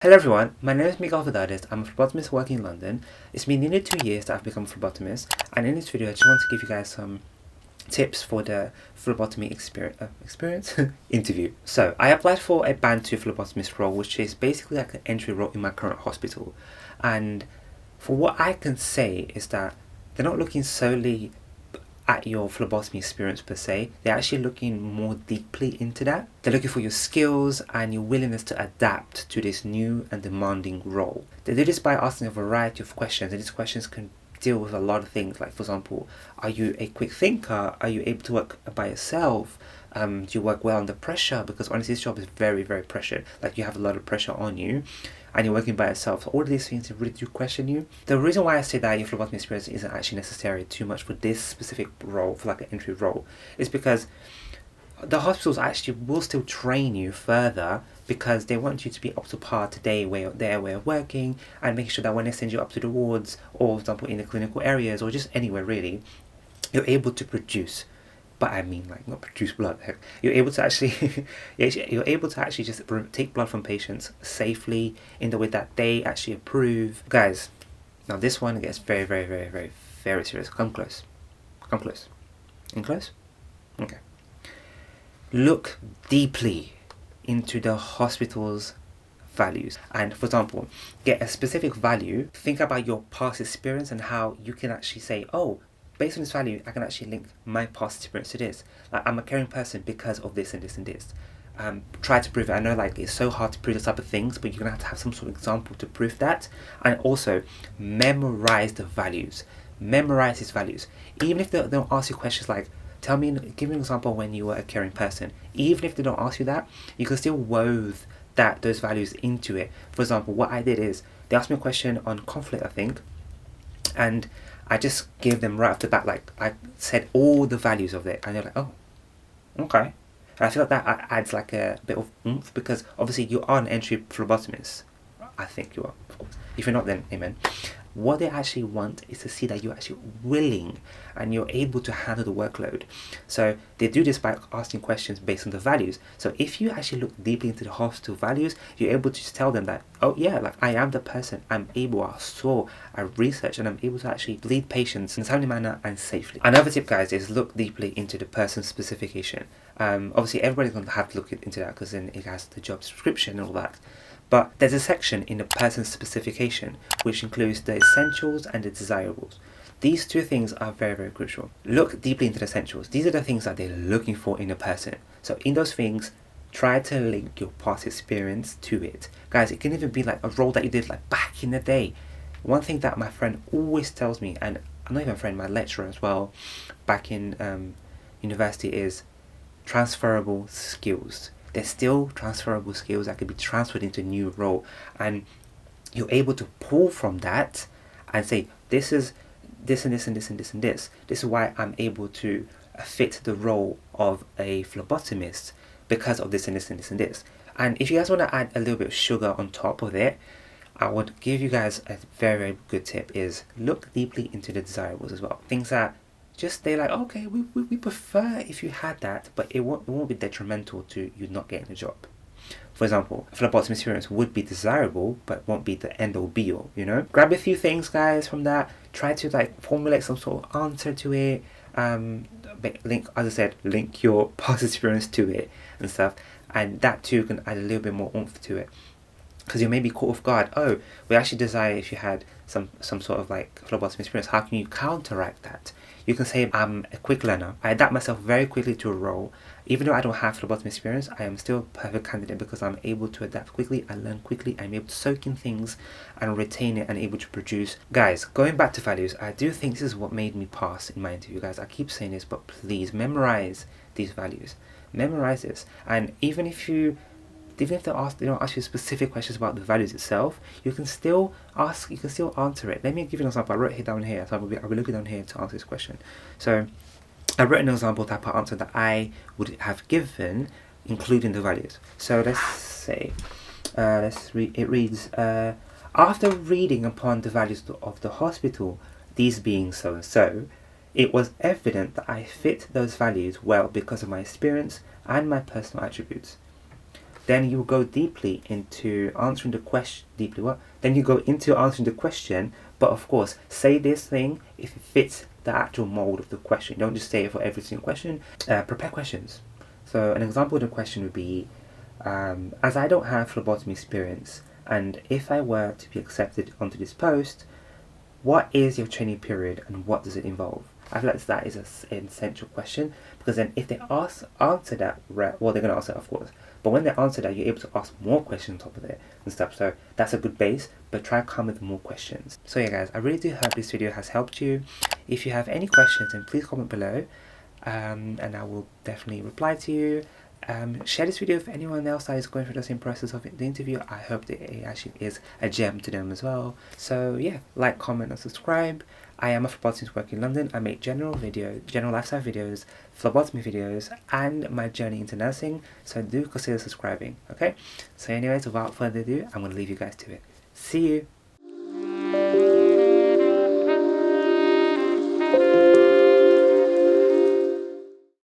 Hello everyone, my name is Miguel VERDADES. I'm a phlebotomist working in London. It's been nearly 2 years that I've become a phlebotomist, and in this video I just want to give you guys some tips for the phlebotomy experience interview. So I applied for a band 2 phlebotomist role, which is basically like an entry role in my current hospital, and for what I can say is that they're not looking solely at your phlebotomy experience per se. They're actually looking more deeply into that. They're looking for your skills and your willingness to adapt to this new and demanding role. They do this by asking a variety of questions, and these questions can deal with a lot of things, like for example, are you a quick thinker? Are you able to work by yourself? Do you work well under pressure? Because honestly, this job is very, very pressured. Like, you have a lot of pressure on you and you're working by yourself. So all of these things really do question you. The reason why I say that your phlebotomy experience isn't actually necessary too much for this specific role, for like an entry role, is because the hospitals actually will still train you further, because they want you to be up to par to their way of working, and making sure that when they send you up to the wards, or for example in the clinical areas, or just anywhere really, you're able to produce. But I mean, like, not produce blood. Heck, you're able to actually, you're able to actually just take blood from patients safely in the way that they actually approve. Guys, now this one gets very, very, very, very, very serious. Come close. Come close. In close? Okay. Look deeply into the hospital's values, and for example, get a specific value. Think about your past experience and how you can actually say, oh, based on this value, I can actually link my past experience to this. Like, I'm a caring person because of this and this and this. Try to prove it. I know, like, it's so hard to prove this type of things, but you're gonna have to have some sort of example to prove that. And also, memorize the values. Memorize these values. Even if they don't ask you questions like, give me an example when you were a caring person. Even if they don't ask you that, you can still wove those values into it. For example, what I did is, they asked me a question on conflict, I think, and I just gave them right off the bat, like, I said all the values of it, and they're like, oh, okay. And I feel like that adds like a bit of oomph, because obviously you are an entry phlebotomist. I think you are, of course. If you're not, then amen. What they actually want is to see that you're actually willing and you're able to handle the workload. So they do this by asking questions based on the values. So if you actually look deeply into the hospital values, you're able to just tell them that, oh yeah, like, I am the person, I research, and I'm able to actually bleed patients in a timely manner and safely. Another tip, guys, is look deeply into the person's specification. Obviously everybody's going to have to look into that, because then it has the job description and all that. But there's a section in the person's specification which includes the essentials and the desirables. These two things are very, very crucial. Look deeply into the essentials. These are the things that they're looking for in a person. So in those things, try to link your past experience to it. Guys, it can even be like a role that you did like back in the day. One thing that my friend always tells me, and I'm not even a friend, my lecturer as well, back in university, is transferable skills. There's still transferable skills that could be transferred into a new role, and you're able to pull from that and say, this is this and this and this and this and this. This is why I'm able to fit the role of a phlebotomist, because of this and this and this and this. And if you guys want to add a little bit of sugar on top of it, I would give you guys a very, very good tip, is look deeply into the desirables as well. Things that just, they're like, okay, we prefer if you had that, but it won't be detrimental to you not getting a job. For example, phlebotomy experience would be desirable, but won't be the end all be all, you know? Grab a few things, guys, from that. Try to like formulate some sort of answer to it. Link, as I said, link your past experience to it and stuff. And that too can add a little bit more oomph to it. Because you may be caught off guard. Oh, we actually desire if you had some sort of like phlebotomy experience. How can you counteract that? You can say, I'm a quick learner. I adapt myself very quickly to a role. Even though I don't have phlebotomy experience, I am still a perfect candidate because I'm able to adapt quickly, I learn quickly, I'm able to soak in things and retain it and able to produce. Guys, going back to values, I do think this is what made me pass in my interview, guys. I keep saying this, but please memorize these values. Memorize this. And even if they don't ask you specific questions about the values itself, you can still answer it. Let me give you an example. I wrote it down here, so I'll be looking down here to answer this question. So I wrote an example type of answer that I would have given, including the values. So let's say, it reads, after reading upon the values of the hospital, these being so and so, it was evident that I fit those values well because of my experience and my personal attributes. then you go deeply into answering the question. Deeply what? Then you go into answering the question, but of course, say this thing if it fits the actual mold of the question. Don't just say it for every single question. Prepare questions. So an example of the question would be, as I don't have phlebotomy experience, and if I were to be accepted onto this post, what is your training period and what does it involve? I feel like that is an essential question, because then if they answer that, well, they're going to answer it, of course, but when they answer that, you're able to ask more questions on top of it and stuff. So that's a good base, but try to come with more questions. So yeah guys, I really do hope this video has helped you. If you have any questions, then please comment below, and I will definitely reply to you. Share this video with anyone else that is going through the same process of the interview. I hope that it actually is a gem to them as well. So yeah, like, comment and subscribe. I am a phlebotomist working in London. I make general lifestyle videos, phlebotomy videos, and my journey into nursing. So do consider subscribing, okay? So anyways, without further ado, I'm going to leave you guys to it. See you!